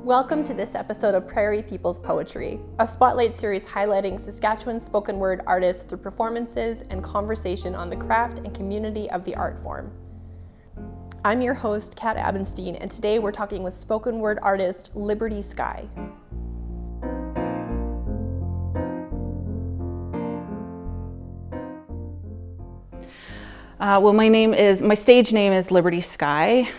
Welcome to this episode of Prairie People's Poetry, a spotlight series highlighting Saskatchewan spoken word artists through performances and conversation on the craft and community of the art form. I'm your host, Cat Abenstein, and today we're talking with spoken word artist Liberty Skye. My stage name is Liberty Skye.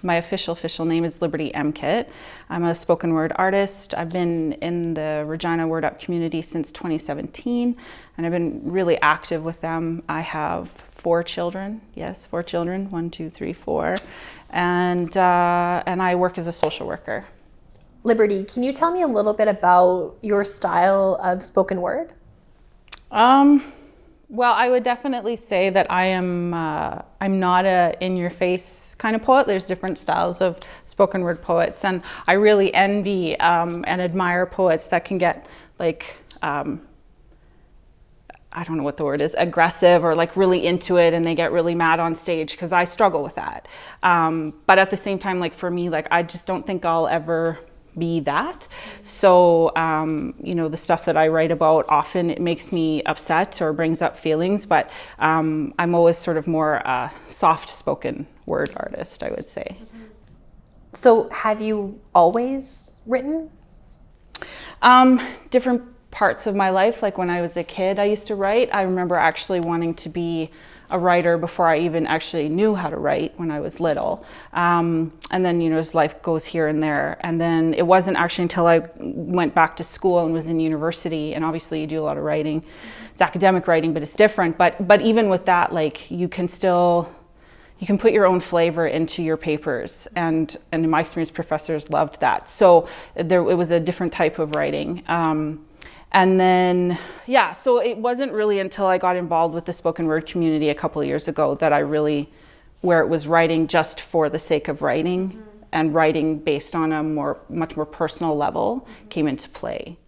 My official name is Liberty Mkit. I'm a spoken word artist. I've been in the Regina Word Up community since 2017, and I've been really active with them. I have 4 children. Yes, 4 children. 1, 2, 3, 4, and I work as a social worker. Liberty, can you tell me a little bit about your style of spoken word? Well, I would definitely say that I'm not a in-your-face kind of poet. There's different styles of spoken word poets, and I really envy and admire poets that can get like, I don't know what the word is, aggressive or like really into it, and they get really mad on stage, because I struggle with that. But at the same time, like for me, like I just don't think I'll ever be that. So, the stuff that I write about, often it makes me upset or brings up feelings, but I'm always sort of more a soft spoken word artist, I would say. So have you always written? Different parts of my life. Like when I was a kid, I used to write. I remember actually wanting to be a writer before I even actually knew how to write when I was little. And then, as life goes here and there. And then it wasn't actually until I went back to school and was in university, and obviously you do a lot of writing. It's academic writing, but it's different. But even with that, like you can put your own flavor into your papers. And in my experience, professors loved that. So it was a different type of writing. And then, so it wasn't really until I got involved with the spoken word community a couple of years ago that where it was writing just for the sake of writing, and writing based on a much more personal level came into play.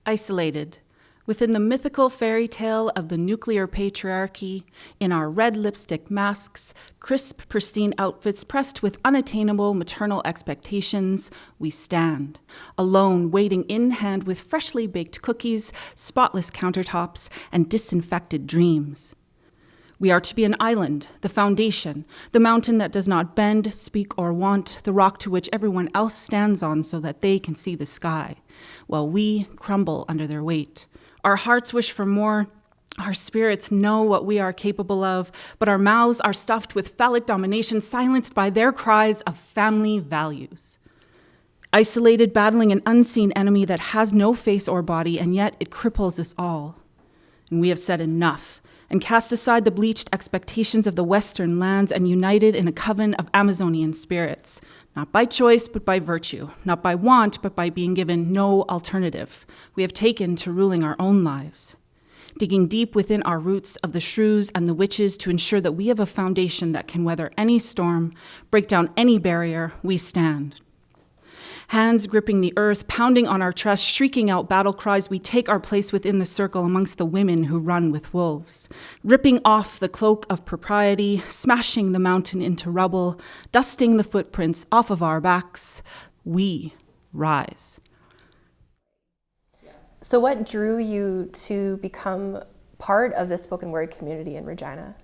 Isolated. Within the mythical fairy tale of the nuclear patriarchy, in our red lipstick masks, crisp, pristine outfits pressed with unattainable maternal expectations, we stand, alone, waiting in hand with freshly baked cookies, spotless countertops, and disinfected dreams. We are to be an island, the foundation, the mountain that does not bend, speak, or want, the rock to which everyone else stands on so that they can see the sky, while we crumble under their weight. Our hearts wish for more, our spirits know what we are capable of, but our mouths are stuffed with phallic domination, silenced by their cries of family values. Isolated, battling an unseen enemy that has no face or body, and yet it cripples us all. And we have said enough, and cast aside the bleached expectations of the Western lands, and united in a coven of Amazonian spirits, not by choice, but by virtue, not by want, but by being given no alternative. We have taken to ruling our own lives, digging deep within our roots of the shrews and the witches to ensure that we have a foundation that can weather any storm, break down any barrier. We stand. Hands gripping the earth, pounding on our chest, shrieking out battle cries, we take our place within the circle amongst the women who run with wolves. Ripping off the cloak of propriety, smashing the mountain into rubble, dusting the footprints off of our backs, we rise. So what drew you to become part of the spoken word community in Regina?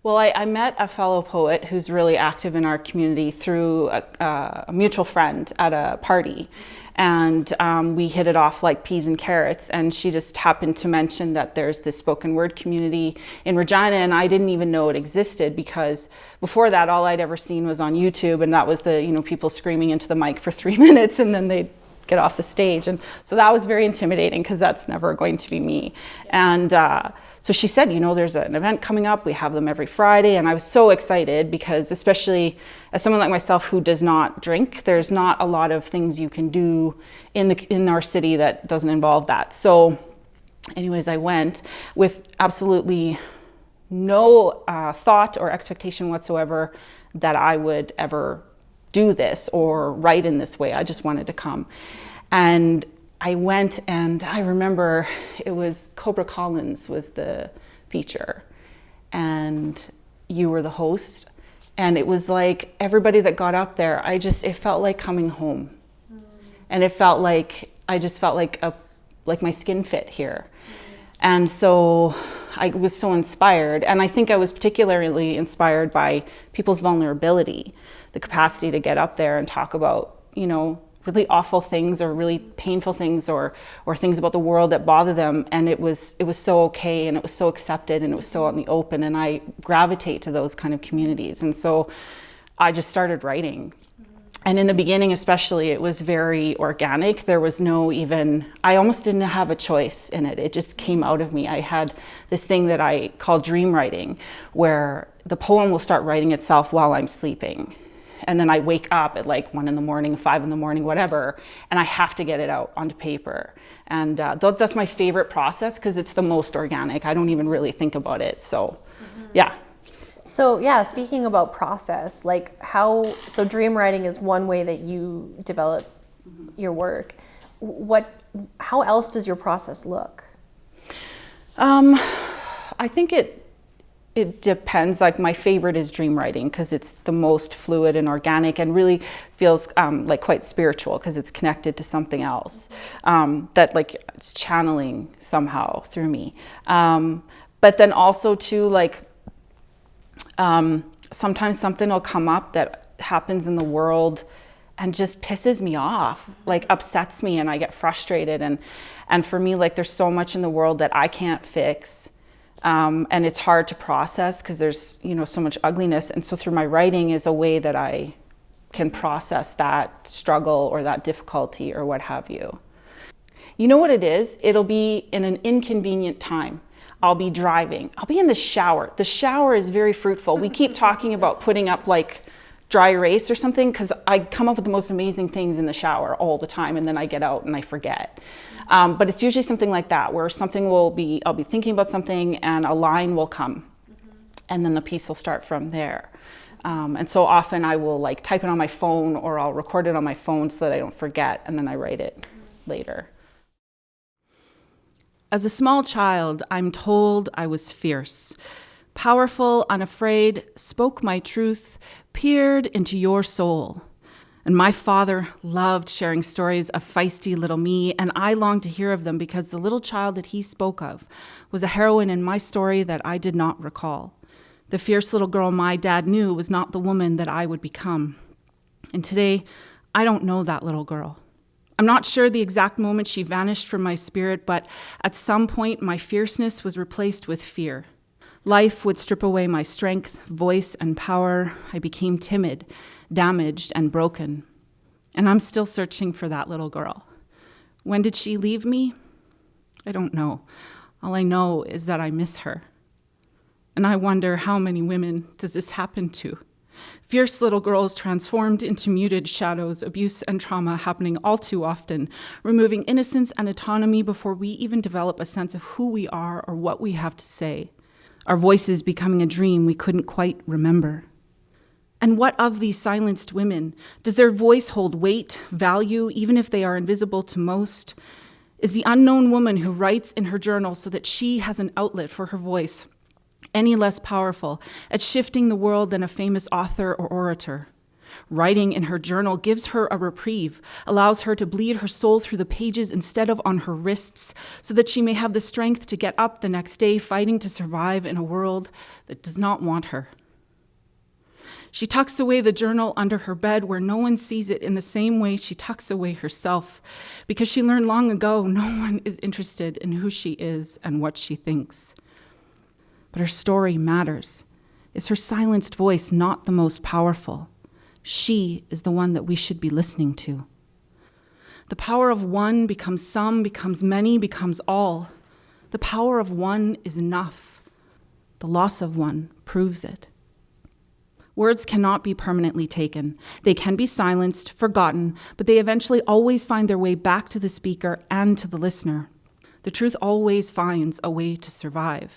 Well, I met a fellow poet who's really active in our community through a mutual friend at a party. And we hit it off like peas and carrots. And she just happened to mention that there's this spoken word community in Regina. And I didn't even know it existed, because before that, all I'd ever seen was on YouTube. And that was the, people screaming into the mic for 3 minutes, and then they'd get off the stage. And so that was very intimidating, because that's never going to be me. And so she said, there's an event coming up. We have them every Friday. And I was so excited, because especially as someone like myself who does not drink, there's not a lot of things you can do in our city that doesn't involve that. So anyways, I went with absolutely no thought or expectation whatsoever that I would ever do this or write in this way. I just wanted to come. And I went, and I remember it was Cobra Collins was the feature, and you were the host. And it was like everybody that got up there, it felt like coming home. And it felt like, I just felt like my skin fit here. And so I was so inspired. And I think I was particularly inspired by people's vulnerability, the capacity to get up there and talk about, really awful things or really painful things or things about the world that bother them. And it was so okay, and it was so accepted, and it was so out in the open. And I gravitate to those kind of communities. And so I just started writing. And in the beginning, especially, it was very organic. There was I almost didn't have a choice in it. It just came out of me. I had this thing that I call dream writing, where the poem will start writing itself while I'm sleeping. And then I wake up at like 1 a.m, 5 a.m, whatever, and I have to get it out onto paper. And that's my favorite process because it's the most organic. I don't even really think about it. So, yeah. So speaking about process, so dream writing is one way that you develop your work. How else does your process look? I think it depends. Like, my favorite is dream writing because it's the most fluid and organic, and really feels like quite spiritual because it's connected to something else that like it's channeling somehow through me. But then also too, sometimes something will come up that happens in the world and just pisses me off, like upsets me, and I get frustrated. And for me, like, there's so much in the world that I can't fix. And it's hard to process because there's, so much ugliness. And so through my writing is a way that I can process that struggle or that difficulty or what have you. You know what it is? It'll be in an inconvenient time. I'll be driving. I'll be in the shower. The shower is very fruitful. We keep talking about putting up like dry erase or something because I come up with the most amazing things in the shower all the time, and then I get out and I forget. But it's usually something like that, where I'll be thinking about something and a line will come, and then the piece will start from there. And so often I will like type it on my phone, or I'll record it on my phone so that I don't forget, and then I write it later. As a small child, I'm told I was fierce, powerful, unafraid, spoke my truth, peered into your soul. And my father loved sharing stories of feisty little me, and I longed to hear of them because the little child that he spoke of was a heroine in my story that I did not recall. The fierce little girl my dad knew was not the woman that I would become. And today, I don't know that little girl. I'm not sure the exact moment she vanished from my spirit, but at some point, my fierceness was replaced with fear. Life would strip away my strength, voice, and power. I became timid, damaged, and broken. And I'm still searching for that little girl. When did she leave me? I don't know. All I know is that I miss her. And I wonder, how many women does this happen to? Fierce little girls transformed into muted shadows, abuse and trauma happening all too often, removing innocence and autonomy before we even develop a sense of who we are or what we have to say. Our voices becoming a dream we couldn't quite remember. And what of these silenced women? Does their voice hold weight, value, even if they are invisible to most? Is the unknown woman who writes in her journal so that she has an outlet for her voice any less powerful at shifting the world than a famous author or orator? Writing in her journal gives her a reprieve, allows her to bleed her soul through the pages instead of on her wrists, so that she may have the strength to get up the next day fighting to survive in a world that does not want her. She tucks away the journal under her bed where no one sees it in the same way she tucks away herself, because she learned long ago no one is interested in who she is and what she thinks. But her story matters. Is her silenced voice not the most powerful? She is the one that we should be listening to. The power of one becomes some, becomes many, becomes all. The power of one is enough. The loss of one proves it. Words cannot be permanently taken. They can be silenced, forgotten, but they eventually always find their way back to the speaker and to the listener. The truth always finds a way to survive.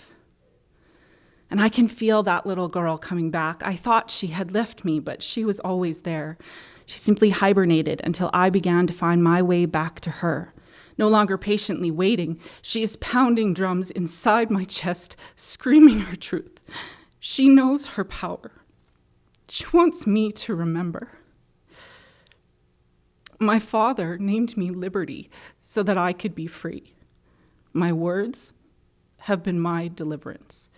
And I can feel that little girl coming back. I thought she had left me, but she was always there. She simply hibernated until I began to find my way back to her. No longer patiently waiting, she is pounding drums inside my chest, screaming her truth. She knows her power. She wants me to remember. My father named me Liberty so that I could be free. My words have been my deliverance.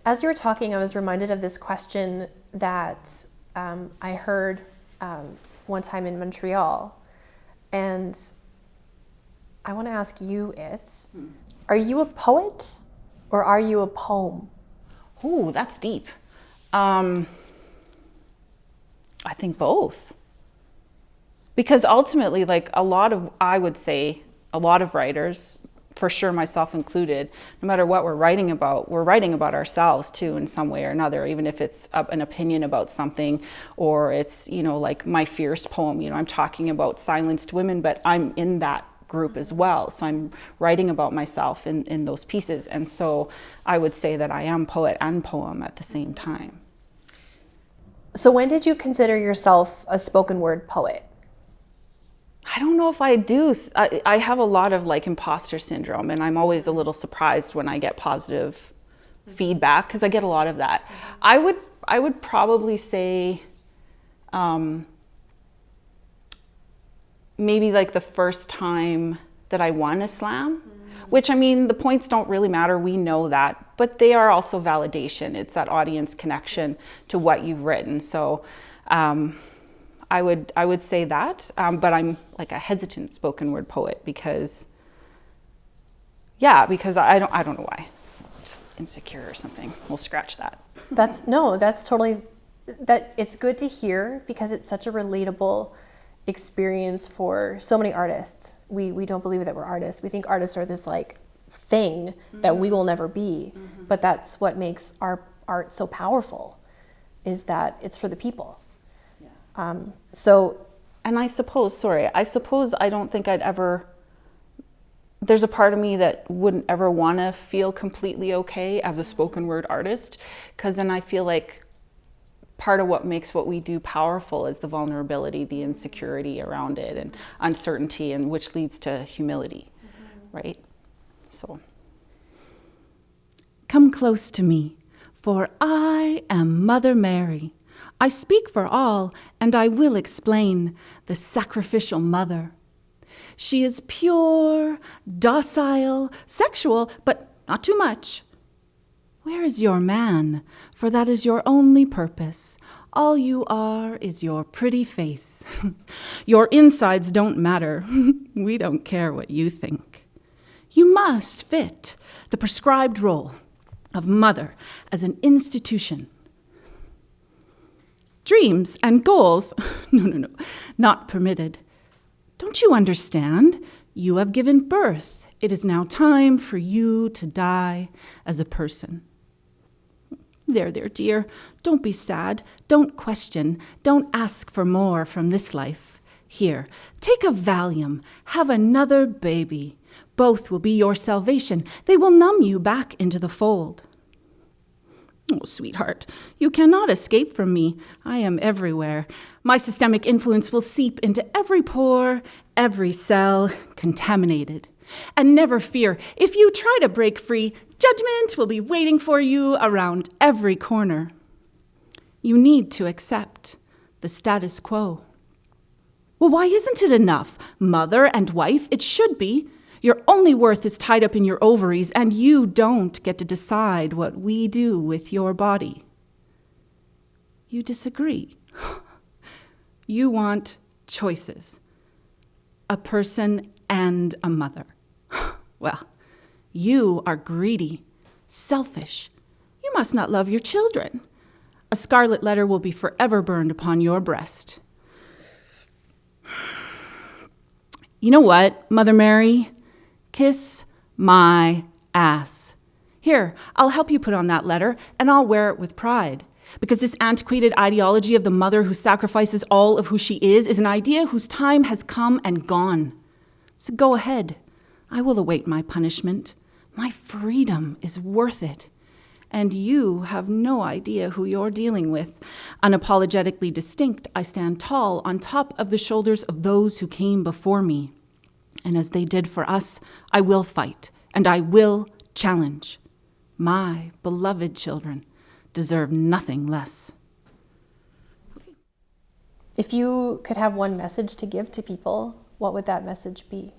As you were talking, I was reminded of this question that I heard one time in Montreal. And I want to ask you it. Are you a poet or are you a poem? Ooh, that's deep. I think both. Because ultimately, like I would say a lot of writers, for sure myself included, no matter what we're writing about ourselves too in some way or another, even if it's an opinion about something, or it's, like my fierce poem, I'm talking about silenced women, but I'm in that group as well. So I'm writing about myself in those pieces. And so I would say that I am poet and poem at the same time. So when did you consider yourself a spoken word poet? I don't know if I do. I have a lot of like imposter syndrome, and I'm always a little surprised when I get positive feedback, because I get a lot of that. I would probably say maybe like the first time that I won a slam, which, I mean, the points don't really matter. We know that, but they are also validation. It's that audience connection to what you've written. So I would say that, but I'm like a hesitant spoken word poet because I don't know why, just insecure or something. We'll scratch that. That's totally, it's good to hear, because it's such a relatable experience for so many artists. We don't believe that we're artists. We think artists are this like thing that we will never be, but that's what makes our art so powerful, is that it's for the people. And I suppose I don't think there's a part of me that wouldn't ever want to feel completely okay as a spoken word artist, because then I feel like part of what makes what we do powerful is the vulnerability, the insecurity around it, and uncertainty, and which leads to humility, right? So. Come close to me, for I am Mother Mary. I speak for all, and I will explain the sacrificial mother. She is pure, docile, sexual, but not too much. Where is your man? For that is your only purpose. All you are is your pretty face. Your insides don't matter. We don't care what you think. You must fit the prescribed role of mother as an institution. Dreams and goals, no, not permitted. Don't you understand? You have given birth. It is now time for you to die as a person. There, dear, don't be sad. Don't question. Don't ask for more from this life. Here, take a Valium. Have another baby. Both will be your salvation. They will numb you back into the fold. Oh, sweetheart, you cannot escape from me. I am everywhere. My systemic influence will seep into every pore, every cell, contaminated. And never fear, if you try to break free, judgment will be waiting for you around every corner. You need to accept the status quo. Well, why isn't it enough? Mother and wife, it should be. Your only worth is tied up in your ovaries, and you don't get to decide what we do with your body. You disagree. You want choices. A person and a mother. Well, you are greedy, selfish. You must not love your children. A scarlet letter will be forever burned upon your breast. You know what, Mother Mary? Kiss my ass. Here, I'll help you put on that letter, and I'll wear it with pride. Because this antiquated ideology of the mother who sacrifices all of who she is an idea whose time has come and gone. So go ahead. I will await my punishment. My freedom is worth it. And you have no idea who you're dealing with. Unapologetically distinct, I stand tall on top of the shoulders of those who came before me. And as they did for us, I will fight, and I will challenge. My beloved children deserve nothing less. If you could have one message to give to people, what would that message be?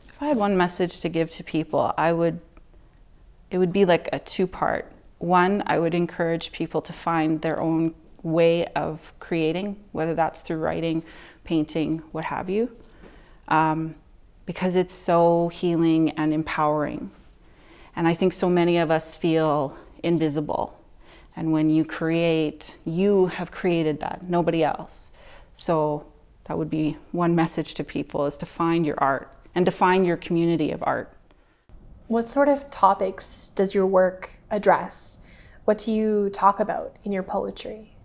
If I had one message to give to people, it would be like a two-part. One, I would encourage people to find their own way of creating, whether that's through writing, painting, what have you, because it's so healing and empowering. And I think so many of us feel invisible. And when you create, you have created that, nobody else. So that would be one message to people, is to find your art and to find your community of art. What sort of topics does your work address? What do you talk about in your poetry?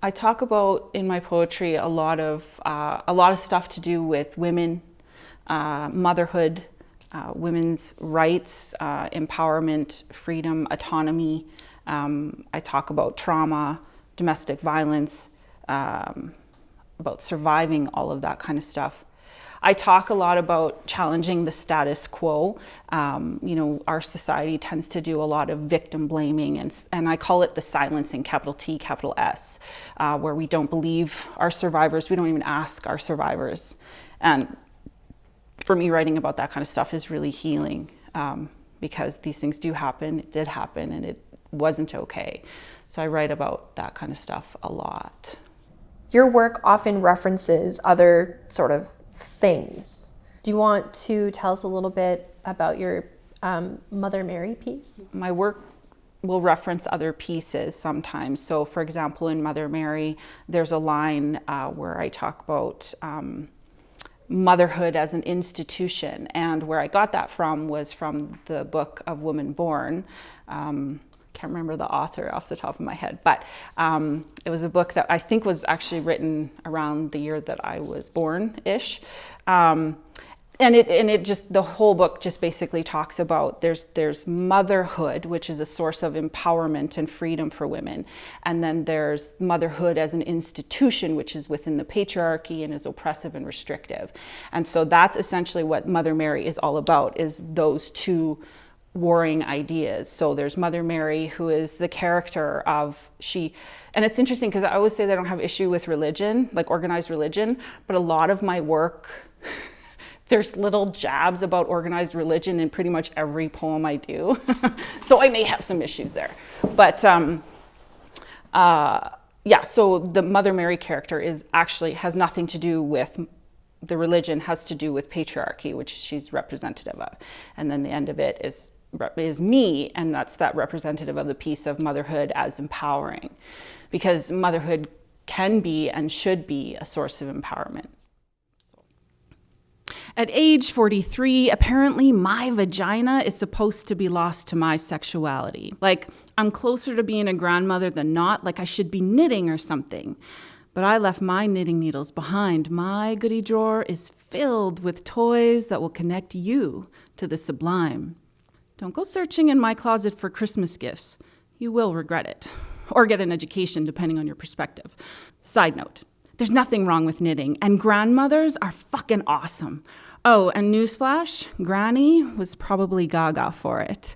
I talk about in my poetry a lot of stuff to do with women, motherhood, women's rights, empowerment, freedom, autonomy. I talk about trauma, domestic violence, about surviving all of that kind of stuff. I talk a lot about challenging the status quo. Our society tends to do a lot of victim blaming, and I call it the silencing, capital T, capital S, where we don't believe our survivors, we don't even ask our survivors. And for me, writing about that kind of stuff is really healing, because these things do happen, it did happen, and it wasn't okay. So I write about that kind of stuff a lot. Your work often references other sort of things. Do you want to tell us a little bit about your Mother Mary piece? My work will reference other pieces sometimes. So for example, in Mother Mary, there's a line where I talk about motherhood as an institution. And where I got that from was from the book of Woman Born. Can't remember the author off the top of my head, but it was a book that I think was actually written around the year that I was born-ish. And it just, the whole book just basically talks about there's motherhood, which is a source of empowerment and freedom for women. And then there's motherhood as an institution, which is within the patriarchy and is oppressive and restrictive. And so that's essentially what Mother Mary is all about, is those two warring ideas. So there's Mother Mary, who is the character of and it's interesting because I always say that I don't have issue with religion, like organized religion, but a lot of my work, there's little jabs about organized religion in pretty much every poem I do. So I may have some issues there. But so the Mother Mary character has nothing to do with the religion, has to do with patriarchy, which she's representative of. And then the end of it is me, and that's that representative of the piece of motherhood as empowering, because motherhood can be and should be a source of empowerment. At age 43, apparently my vagina is supposed to be lost to my sexuality. Like, I'm closer to being a grandmother than not, like I should be knitting or something. But I left my knitting needles behind. My goodie drawer is filled with toys that will connect you to the sublime. Don't go searching in my closet for Christmas gifts. You will regret it. Or get an education, depending on your perspective. Side note, there's nothing wrong with knitting, and grandmothers are fucking awesome. Oh, and newsflash, Granny was probably gaga for it.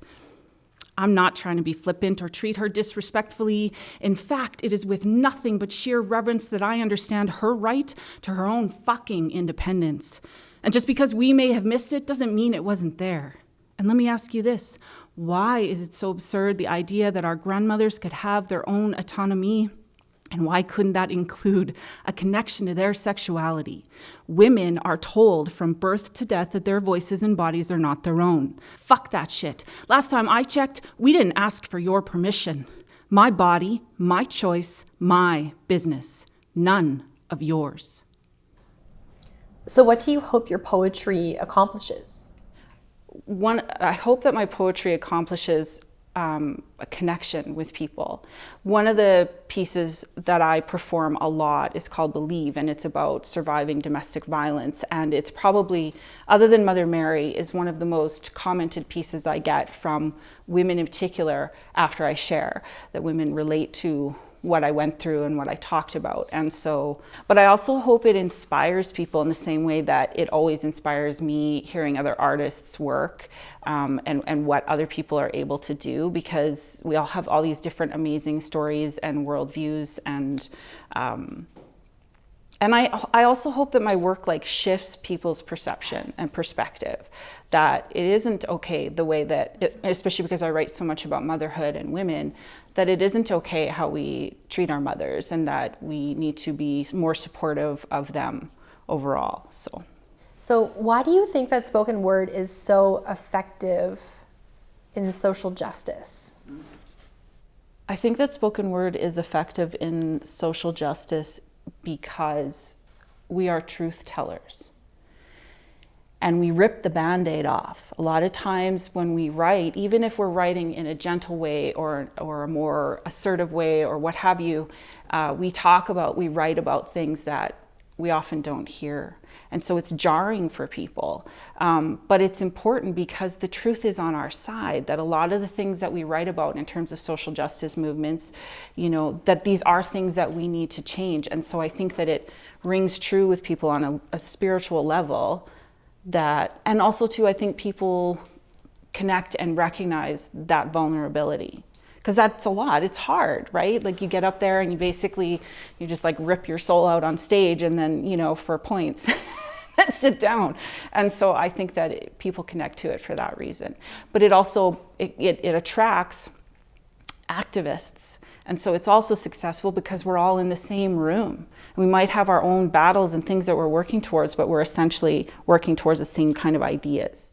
I'm not trying to be flippant or treat her disrespectfully. In fact, it is with nothing but sheer reverence that I understand her right to her own fucking independence. And just because we may have missed it doesn't mean it wasn't there. And let me ask you this. Why is it so absurd, the idea that our grandmothers could have their own autonomy? And why couldn't that include a connection to their sexuality? Women are told from birth to death that their voices and bodies are not their own. Fuck that shit. Last time I checked, we didn't ask for your permission. My body, my choice, my business. None of yours. So what do you hope your poetry accomplishes? I hope that my poetry accomplishes a connection with people. One of the pieces that I perform a lot is called Believe, and it's about surviving domestic violence. And it's probably, other than Mother Mary, is one of the most commented pieces I get from women in particular after I share, that women relate to what I went through and what I talked about. And so, but I also hope it inspires people in the same way that it always inspires me hearing other artists' work, and what other people are able to do, because we all have all these different amazing stories and worldviews, and I also hope that my work like shifts people's perception and perspective, that it isn't okay the way that, especially because I write so much about motherhood and women, that it isn't okay how we treat our mothers, and that we need to be more supportive of them overall. So why do you think that spoken word is so effective in social justice? I think that spoken word is effective in social justice because we are truth tellers. And we rip the Band-Aid off. A lot of times when we write, even if we're writing in a gentle way or a more assertive way or what have you, we write about things that we often don't hear. And so it's jarring for people. But it's important because the truth is on our side, that a lot of the things that we write about in terms of social justice movements, that these are things that we need to change. And so I think that it rings true with people on a spiritual level. And also too, I think people connect and recognize that vulnerability, because that's a lot. It's hard, right? Like you get up there and you just like rip your soul out on stage, and then, for points, and sit down. And so I think that people connect to it for that reason. But it also, it attracts activists. And so it's also successful because we're all in the same room. We might have our own battles and things that we're working towards, but we're essentially working towards the same kind of ideas.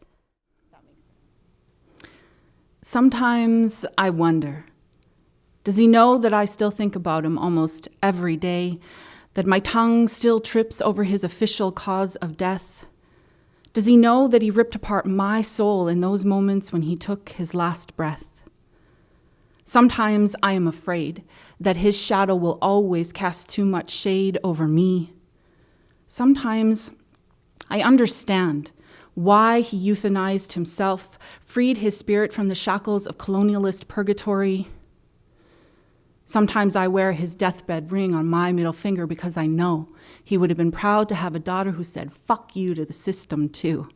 Sometimes I wonder, does he know that I still think about him almost every day? That my tongue still trips over his official cause of death? Does he know that he ripped apart my soul in those moments when he took his last breath? Sometimes I am afraid that his shadow will always cast too much shade over me. Sometimes I understand why he euthanized himself, freed his spirit from the shackles of colonialist purgatory. Sometimes I wear his deathbed ring on my middle finger because I know he would have been proud to have a daughter who said, "Fuck you" to the system too.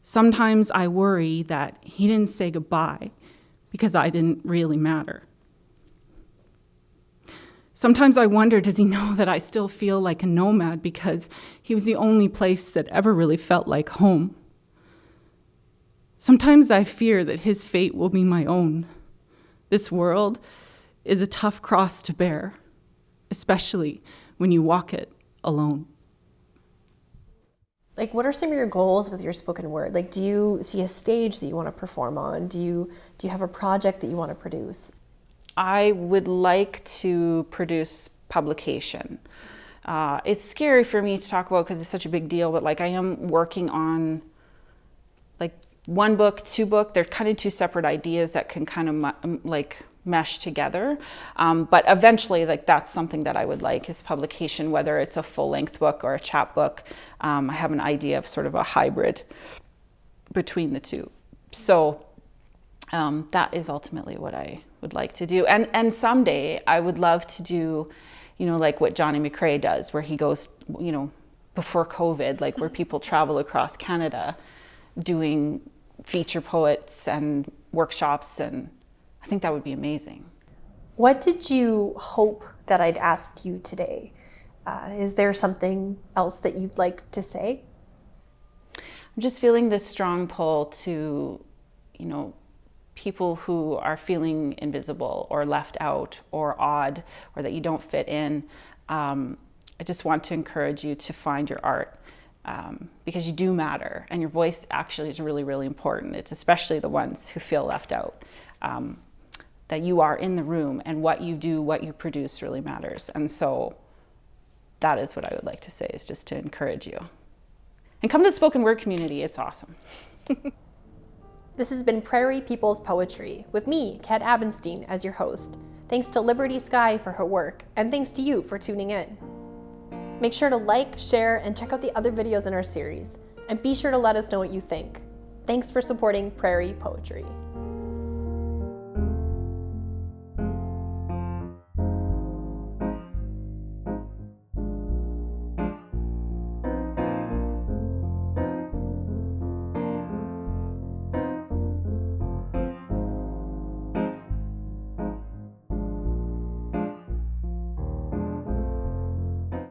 Sometimes I worry that he didn't say goodbye because I didn't really matter. Sometimes I wonder, does he know that I still feel like a nomad because he was the only place that ever really felt like home? Sometimes I fear that his fate will be my own. This world is a tough cross to bear, especially when you walk it alone. Like, what are some of your goals with your spoken word? Like, do you see a stage that you want to perform on? Do you have a project that you want to produce? I would like to produce publication. It's scary for me to talk about because it's such a big deal, but like I am working on like 1 book, 2 book. They're kind of 2 separate ideas that can kind of like mesh together. But eventually, like that's something that I would like is publication, whether it's a full-length book or a chapbook. I have an idea of sort of a hybrid between the two. So that is ultimately what I would like to do. And someday I would love to do, like what Johnny McRae does, where he goes, before COVID, like where people travel across Canada doing feature poets and workshops, and I think that would be amazing. What did you hope that I'd asked you today? Is there something else that you'd like to say? I'm just feeling this strong pull to, people who are feeling invisible or left out or odd or that you don't fit in. I just want to encourage you to find your art because you do matter, and your voice actually is really, really important. It's especially the ones who feel left out. That you are in the room, and what you do, what you produce really matters. And so that is what I would like to say, is just to encourage you. And come to the spoken word community, it's awesome. This has been Prairie People's Poetry with me, Cat Abenstein, as your host. Thanks to Liberty Skye for her work, and thanks to you for tuning in. Make sure to like, share, and check out the other videos in our series. And be sure to let us know what you think. Thanks for supporting Prairie Poetry.